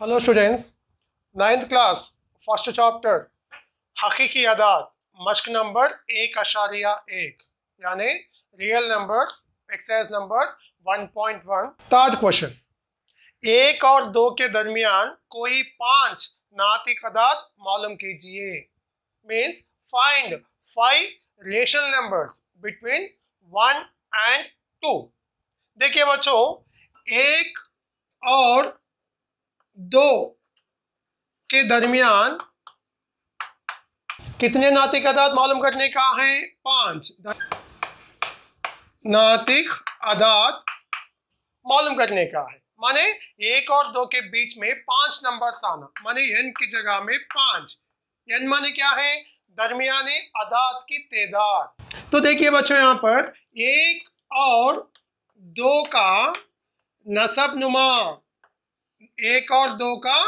Hello students, 9th class first chapter हकीकी अदाद मश्क number 1.1 यानी real numbers exercise number 1.1 third question. 1 और 2 के दरमियान कोई 5 नातिक अदाद मालूम कीजिए। Means find 5 rational numbers between 1 and 2। देखिए बच्चों, 1 और 2 के दरमियान कितने नातिक अदाद मालूम करने का है? 5 नातिक अदाद मालूम करने का है। माने 1 और 2 के बीच में 5 नंबर्स आना, माने n की जगह में 5। n माने क्या है? दरमियाने अदाद की तादाद। तो देखिए बच्चों, यहाँ पर 1 और 2 का नसब नुमा, 1 और 2 का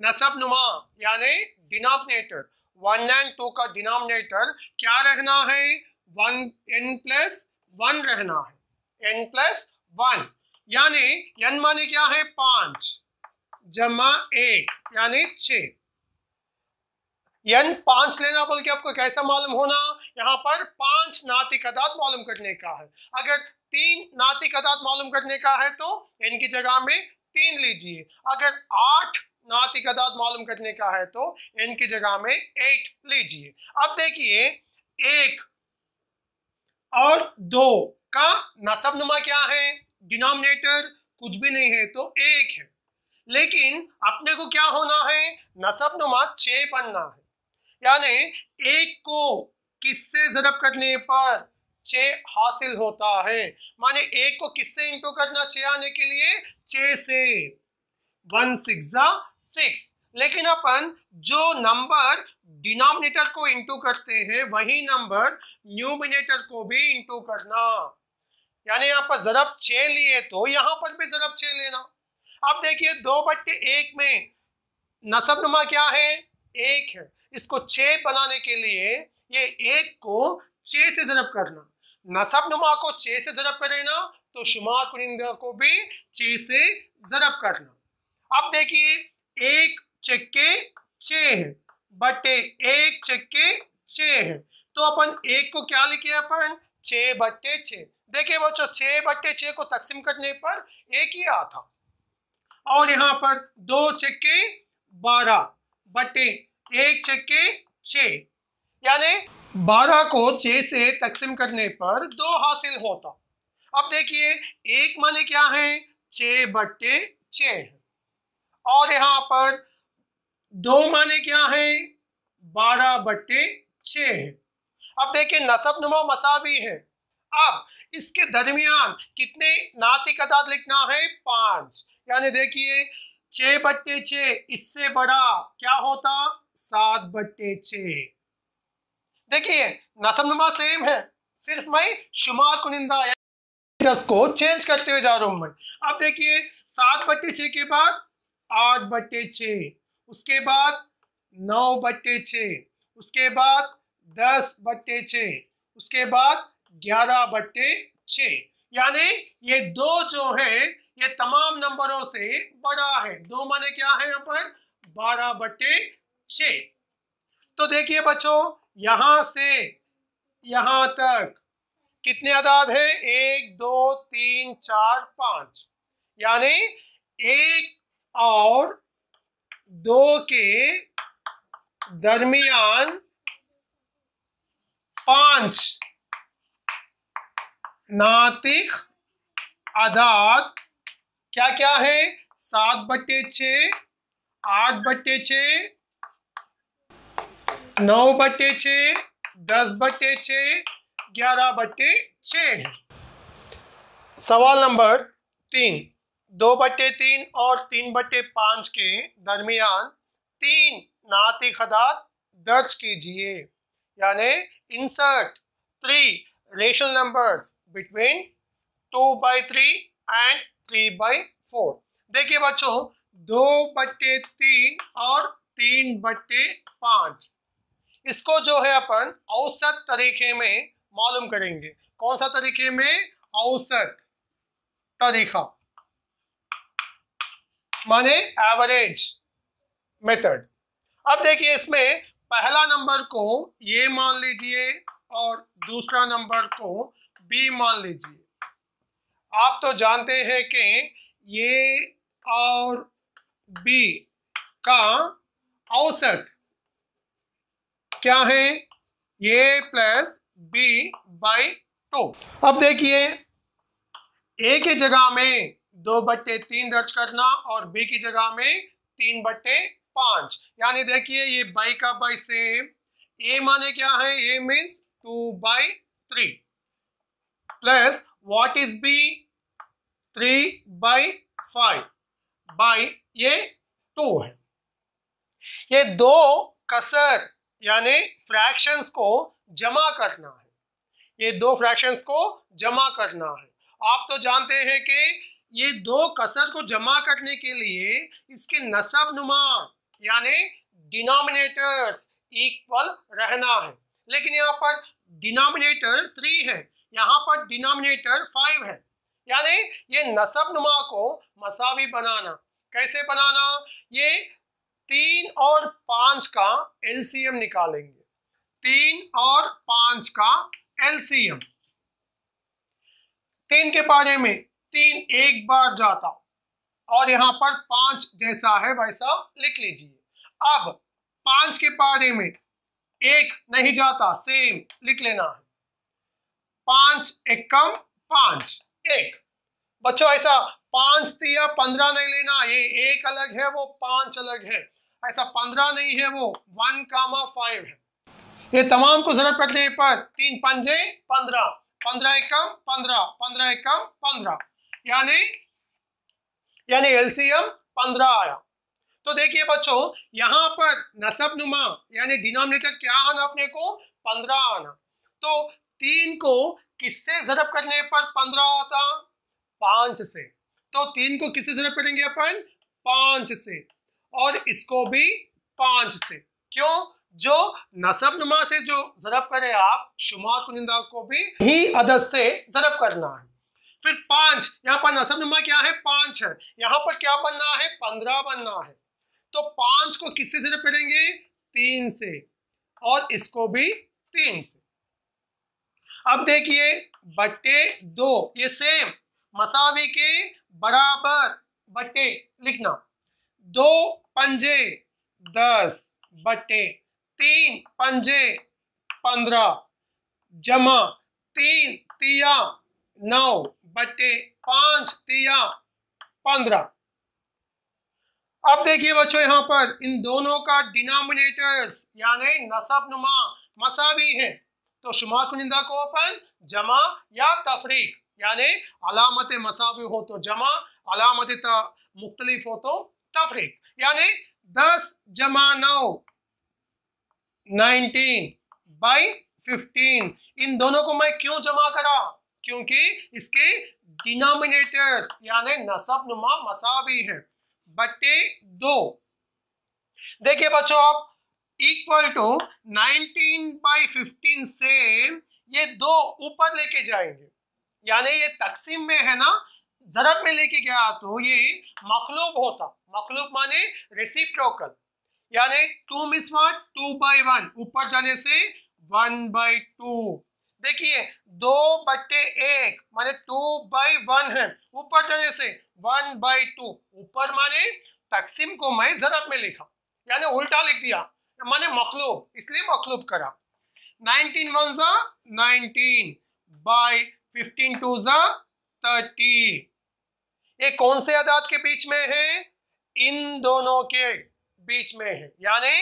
नसब नुमा यानी डिनोमिनेटर, 1 एंड 2 का डिनोमिनेटर क्या रहना है? 1n+1 रहना है, n+1 यानी n माने क्या है? 5 जमा 1 यानी 6। n 5 लेना बोल के आपको कैसा मालूम होना? यहाँ पर 5 नातिक अदाद मालूम करने का है। अगर 3 नातिक अदाद मालूम करने का है तो n की जगह में 3 लीजिए। अगर 8 नातिक अदाद मालूम करने का है तो n की जगह में 8 लीजिए। अब देखिए, 1 और 2 का नसब नुमा क्या है? डिनोमिनेटर कुछ भी नहीं है तो 1 है, लेकिन अपने को क्या होना है? नसब नुमा 6 बनना है। यानी 1 को किससे ज़रब करने पर 6 हासिल होता है? माने 1 को किससे इंटू करना 6 आने के लिए? 6 से। 1 6 6। लेकिन अपन जो नंबर डिनोमिनेटर को इंटू करते हैं वही नंबर न्यूमिनेटर को भी इंटू करना। यानी यहाँ पर ज़रब 6 लिए तो यहाँ पर भी ज़रब 6 लेना। अब देखिए, 2/1 में नसब नुमा क्या है? 1 है। इसको 6 बनाने के लिए ये 1 को 6 से ज़रब करना, नसब नुमा को 6 से ज़रब करे ना तो शुमार कुनिंदा को भी 6 से ज़रब करना। अब देखिए, 1 चक्के 6 है बटे 1 चक्के 6 है, तो अपन 1 को क्या लिखे? अपन 6/6। देखिए बच्चों, 6/6 को तकसीम करने पर 1 ही आता, और यहाँ पर 2 चक्के 12 बटे 1 चक्के 6, यानी 12 को 6 से तकसीम करने पर 2 हासिल होता। अब देखिए, 1 माने क्या है? 6/6 है, और यहाँ पर 2 माने क्या है? 12/6 है। अब देखिए, नसब नुमा मसावी है। अब इसके दरमियान कितने नातिक अदाद लिखना है? 5। यानी देखिए, 6/6 इससे बड़ा क्या होता? 7/6। देखिए, नसब नुमा सेम है, सिर्फ मैं शुमार कुनिंदा को चेंज करते हुए जा रहा हूं मैं। अब देखिए, 7/6 के बाद 8/6, उसके बाद 9/6, उसके बाद 10/6, उसके बाद 11/6। यानी ये 2 जो है ये तमाम नंबरों से बड़ा है। 2 माने क्या है यहाँ पर? 12/6। तो देखिए बच्चों, यहां से यहां तक कितने अदाद है? 1 2 3 4 5, यानी 1 और 2 के दरमियान 5 नातिक अदाद क्या क्या है? 7/6, 8/6, 9/6, 10/6, 11/6 है। सवाल नंबर 3, 2/3 और 3/5 के दरमियान 3 नातिक अदाद दर्ज कीजिए। यानी insert 3 rational numbers between 2/3 and 3/4। देखिए बच्चों, 2/3 और 3/5 इसको जो है अपन औसत तरीके में मालूम करेंगे। कौन सा तरीके में? औसत तरीका। माने एवरेज मेथड। अब देखिए इसमें पहला नंबर को ये मान लीजिए और दूसरा नंबर को बी मान लीजिए। आप तो जानते हैं कि ये और बी का औसत क्या है, ए प्लस बी बाई 2। अब देखिए ए की जगह में 2/3 दर्ज करना और बी की जगह में 3/5, यानी देखिए ये बाई का बाई सेम। ए माने क्या है, A means 2/3 plus what is B 3/5 by ये 2 है। ये दो कसर यानी फ्रैक्शंस को जमा करना है, ये दो फ्रैक्शंस को जमा करना है। आप तो जानते हैं कि ये दो कसर को जमा करने के लिए इसके नसब नुमा यानी डिनोमिनेटर्स इक्वल रहना है, लेकिन यहाँ पर डिनोमिनेटर 3 है, यहाँ पर डिनोमिनेटर 5 है, यानी ये नसब नुमा को मसावी बनाना। कैसे बनाना, ये 3 और 5 का एलसीएम निकालेंगे, 3 और 5 का एलसीएम। 3 के बारे में 3 एक बार जाता और यहाँ पर 5 जैसा है वैसा लिख लीजिए। अब 5 के बारे में 1 नहीं जाता, सेम लिख लेना है। 5 एकम 5 1। बच्चों ऐसा 5 दिया 15 नहीं लेना, ये 1 अलग है वो 5 अलग है, ऐसा 15 नहीं है वो 1,5 है। ये तमाम को जरूरत पड़ने पर 3 पंजे 15, 15 एकम 15, 15 एकम 15, यानी एलसीएम 15 आया। तो देखिए बच्चों यहाँ पर नसब नुमा यानी डिनोमिनेटर क्या आना अपने को 15 आना। तो 3 को किससे जरब करने पर 15 आता, 5 से। तो 3 को किससे जरब करेंगे अपन, 5 से, और इसको भी 5 से। क्यों, जो नसब नुमा से जो जरब करे आप शुमार कुनिंदा को भी ही अदद से जरब करना है। फिर 5 यहाँ पर नसब नुमा क्या है 5 है, यहाँ पर क्या बनना है 15 बनना है। तो 5 को किससे जरब करेंगे 3 से, और इसको भी 3 से। अब देखिए बट्टे 2, ये सेम मसावी के बराबर बट्टे लिखना। 2 पंजे 10 बट्टे 3 पंजे 15 जमा 3 तिया 9 बट्टे 5 तिया 15। अब देखिए बच्चों यहाँ पर इन दोनों का डिनोमिनेटर्स यानी नसब नुमा मसावी है, तो शुमार कुनिंदा को अपन जमा या तफरीक यानी अलामत मसावी हो तो जमा, अलामत मुख्तलिफ हो तो तफरीक, यानी 10 जमा 9 19 बाई 15। इन दोनों को मैं क्यों जमा करा, क्योंकि इसके डिनोमिनेटर्स यानी नसब नुमा मसावी है। बट्टे 2 देखिए बच्चों आप इक्वल टू 19/15 से ये 2 ऊपर लेके जाएंगे, यानी ये तकसीम में है ना, जरब में लेके गया तो ये मखलूब होता। मखलूब माने रेसिप्रोकल, यानी 2 मीन्स व्हाट 2/1, ऊपर जाने से 1/2। देखिए 2/1 माने 2/1 है, ऊपर जाने से 1/2। ऊपर माने तकसीम को मैं जरब में लिखा, यानी उल्टा लिख दिया, माने मखलूब, इसलिए मखलूब करा। 19 1 जा 19 बाई 15 2 जा 30। ये कौन से अदाद के बीच में है, इन दोनों के बीच में है, यानी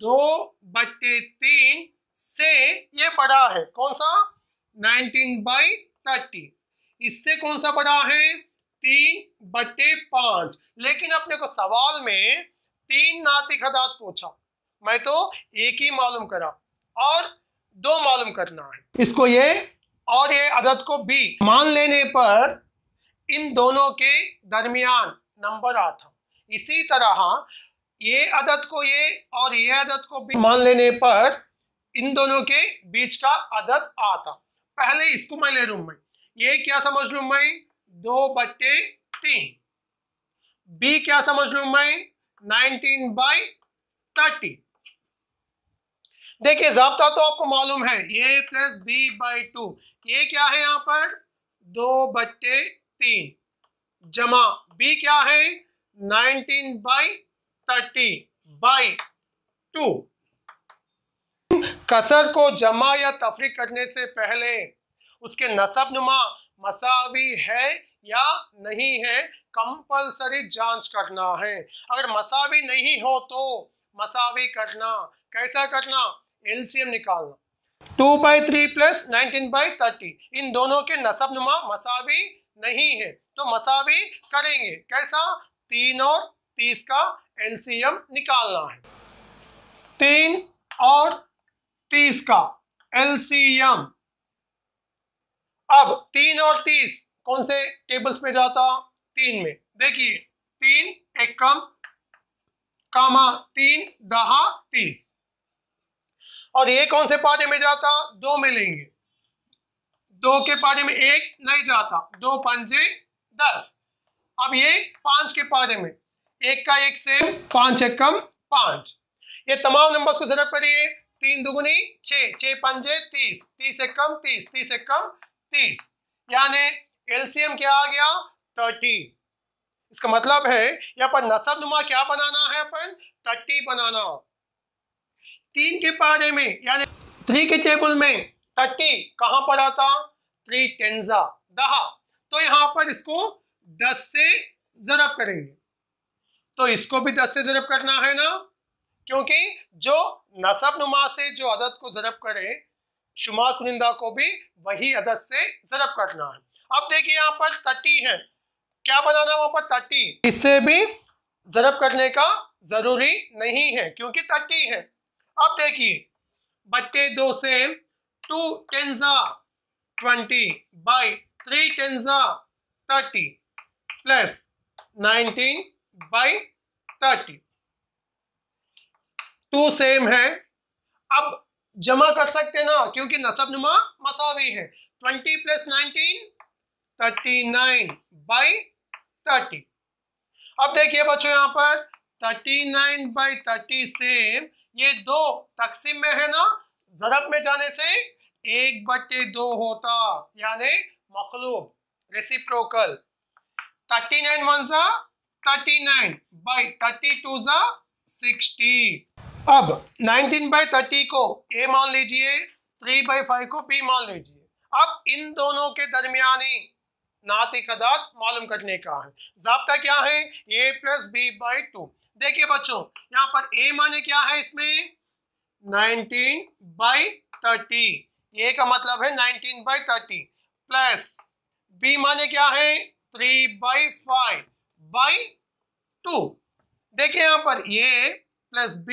2/3 से ये बड़ा है, कौन सा 19/30। इससे कौन सा बड़ा है 3/5। लेकिन अपने को सवाल में 3 नातिक अदाद पूछा, मैं तो एक ही मालूम करा और 2 मालूम करना है। इसको ये और ये अदद को भी मान लेने पर इन दोनों के दरमियान नंबर आता। इसी तरह ये अदद को ये और ये अदद को भी मान लेने पर इन दोनों के बीच का अदद आता। पहले इसको मैं ले लूं, मैं ये क्या समझ लूं मैं 2/3 बी क्या समझ लूं मैं, 19/30। देखिए जाब्ता तो आपको मालूम है, a प्लस बी बाई 2, ये क्या है यहाँ पर 2/3 जमा बी क्या है 19/30/2। कसर को जमा या तफरीक करने से पहले उसके नसब नुमा मसावी है या नहीं है कंपलसरी जांच करना है। अगर मसावी नहीं हो तो मसावी करना। कैसा करना, एलसीएम निकालना। 2/3 प्लस 19/30, इन दोनों के नसब नुमा मसावी नहीं है तो मसावी करेंगे। कैसा, 3 और 30 का एलसीएम निकालना है। 3 और 30 का एलसीएम। अब 3 और 30 कौन से टेबल्स में जाता, 3 में। देखिए 3 एकम कामा 3 दहा 30, और ये कौन से पारे में जाता, 2 में लेंगे। 2 के पारे में 1 नहीं जाता, 2 पंजे 10। अब ये 5 के पारे में 1 का 1 सेम, 5 एकम 5। ये तमाम नंबर्स को जरा करिए, 3 दुगुनी 6, 6 पंजे 30, 30 एकम 30, 30 एकम 30, यानी एलसीएम क्या आ गया 30। इसका मतलब है यहाँ पर नसब नुमा क्या बनाना है अपन, 30 बनाना। 3 के पारे में यानी 3 के टेबल में 30 कहां पर आता, 3 टेंजा दहा, तो यहां पर इसको 10 से जरब करेंगे। तो इसको भी 10 से जरब करना है ना, क्योंकि जो नसब नुमा से जो अदद को जरब करे शुमार कुनिंदा को भी वही अदद से जरब करना है। अब देखिए यहाँ पर 30 है, क्या बनाना वहां पर 30, इससे भी जरब करने का जरूरी नहीं है क्योंकि 30 है। अब देखिए बट्टे 2 से 2 टेंजा 20 बाई 3 टेंजा 30 प्लस 19/30, 2 सेम है। अब जमा कर सकते ना क्योंकि नसब नुमा मसावी है। 20 प्लस 19 39/30। अब देखिए बच्चों यहाँ पर 39/30 से ये 2 तकसीम में है ना, जरब में जाने से 1/2 होता, यानी मखलूब रेसिप्रोकल। 39 1 जा 39 बाई 32 जा 60। अब 19/30 को ए मान लीजिए, 3/5 को बी मान लीजिए। अब इन दोनों के दरमियानी नातिक अदाद मालूम करने का है। ज़ाब्ता क्या है, a प्लस बी बाई 2। देखिए बच्चों यहाँ पर a माने क्या है, इसमें 19/30, ये का मतलब है 19/30 प्लस b माने क्या है 3/5/2। देखिए यहाँ पर a प्लस b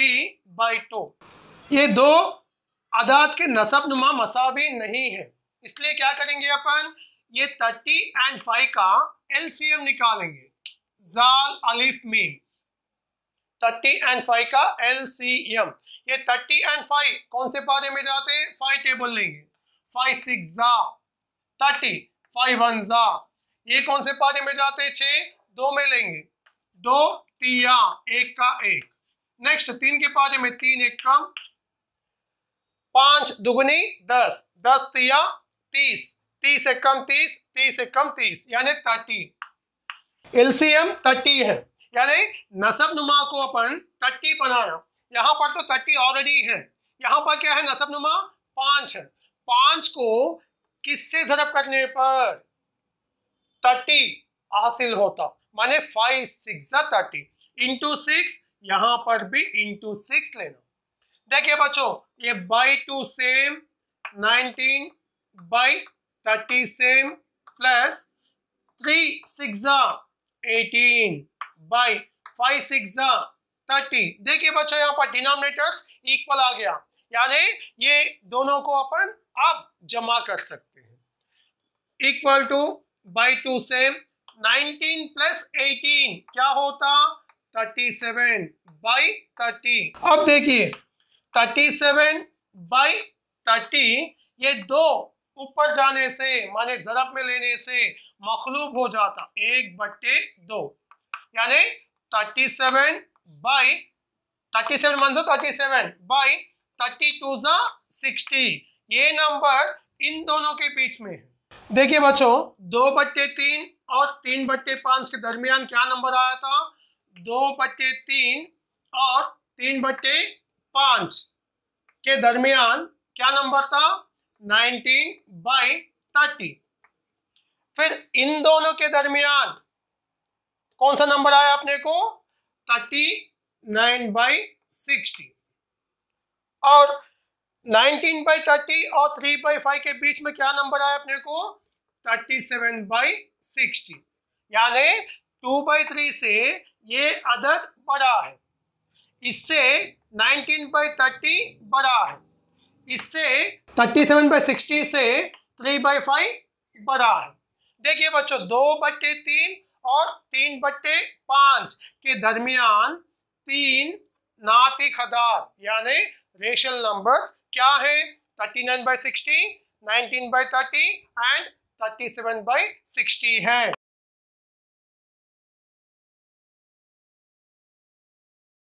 बाई 2, ये दो अदाद के नसब नुमा मसावी नहीं है, इसलिए क्या करेंगे अपन, ये 30 एंड 5 का एलसीएम निकालेंगे। जाल अलिफ मीम, 30 एंड 5 का एलसीएम। ये 30 एंड 5 कौन से पारे में जाते हैं, 5 टेबल लेंगे। 5 6 जा 30, 5 1 जा, ये कौन से पारे में जाते हैं, 6, 2 में लेंगे। 2 तिया 1 का 1। नेक्स्ट 3 के पारे में 3 1 कम, 5 दुगुनी 10, 10 तिया 30, 30 से कम 30, 30 से कम 30, यानी 30। एलसीएम 30 है, यानी नसब नुमा को अपन 30 बनाना। यहाँ पर तो 30 ऑलरेडी है, यहाँ पर क्या है नसब नुमा 5 है। 5 को किससे जरब करने पर 30 हासिल होता, माने 5 6 30 इंटू 6, यहाँ पर भी इंटू 6 लेना। देखिए बच्चों ये by 2 same, 19/30 same, plus 3 6 18 by 5 6 30। देखिए बच्चों यहाँ पर डिनोमिनेटर्स इक्वल आ गया, यानी ये दोनों को अपन अब जमा कर सकते हैं। Equal two by 2 same, 19 plus 18 क्या होता 37/30। अब देखिए 37/30 ये 2 ऊपर जाने से माने जरब में लेने से मखलूब हो जाता 1/2। यानी 37 मान 37 बाई 32 जा 60। ये नंबर इन दोनों के बीच में है। देखिए बच्चों, 2/3 और 3/5 के दरमियान क्या नंबर आया था? 2/3 और 3/5 के दरमियान क्या नंबर था? 19/30। फिर इन दोनों के दरमियान कौन सा नंबर आया अपने को? 39/60। और 19/30 और 3/5 के बीच में क्या नंबर आया अपने को? 37/60। यानी 2/3 से ये अदद बड़ा है, इससे 19/30 बड़ा है, इससे 37/60 से 3/5 बड़ा है। देखिए बच्चों, 2/3 और 3/5 के दरमियान 3 नातिक अदाद यानी रेशनल नंबर्स क्या है? 39/60, 19/30 एंड 37/60 है।